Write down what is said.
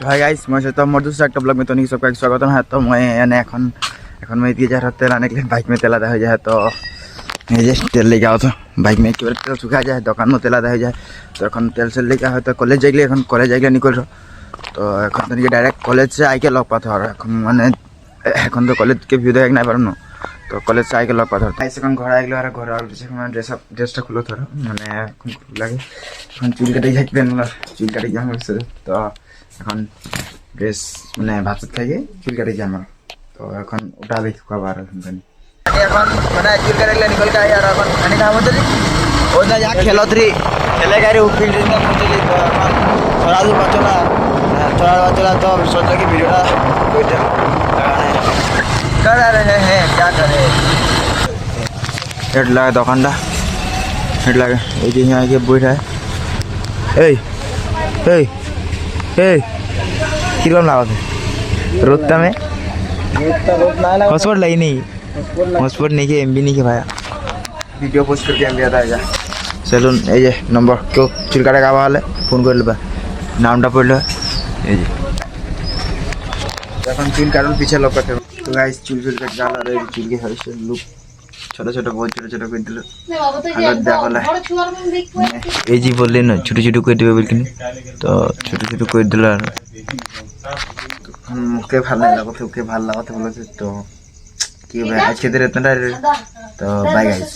Hi guys मैं तो मोर दूसरा एक ब्लॉग में तो नहीं सबका स्वागतम है। तो मैं यानी এখন मैं दिए जा रहा तेल आने के लिए बाइक में तेल आधा हो जाए तो ये जस्ट तेल लेके आओ तो बाइक में एक बार तेल सुखा जाए दुकान में तेल आधा हो जाए तो এখন तेल से लेके आओ तो कॉलेज जाइए এখন कॉलेज जाइए निकल रहा तो এখন तो डायरेक्ट कॉलेज से आके लग पाते और এখন माने এখন तो कॉलेज के व्यू देख ना पारो ना तो कॉलेज से आके लग पाते ऐसे এখন घर आइलो और घर आउट जैसे मैं ड्रेसটা খুলো ধরো মানে এখন লাগে এখন চুল কেটে যাই পেন চুল কেটে যাই হচ্ছে তো এখন ড্রেস মানে ভাত খাইয়ে চুল কেটে যাই আমার তো এখন ওটা দেখি খাবার এখন এখন মানে চুল কেটে গেলে নিকল কে আর এখন খানি খাবো তো ওটা যা খেলতরি খেলে গাড়ি ফিল্ড में पहुंचली तो এখন थोड़ा बचला तो सोचा कि वीडियोটা कोइटा कर रहे हैं क्या करे हेड लगा दुकानটা हेड लगा এই যে यहाँ के बैठा है এই এই এই কিরকম লাগছে রোদটা में हॉटस्पॉट लाई नहीं हॉटस्पॉट नहीं के एमबी नहीं के भाई वीडियो पोस्ट करके एमबी आता है सैलून এই যে নম্বর কেউ চুল কাটা গাওয়া হলে ফোন করে নেবা নামটা পড়লে এই যে এখন চুল কাটার পিছে লোক কাটে তো গাইস চুল কাট গাল আর এই চুল के हर से लुक ছোট ছোট बहुत ছোট ছোট করে দিল আগে দেখালে এই যে বললেন না ছোট ছোট করে দিবে বলকিনি তো ছোট ছোট করে দিল আর মুখে ভালো লাগাতে ওকে ভালো লাগাতে বলেছে তো কি ভাই আজকে তো বাই গাইস।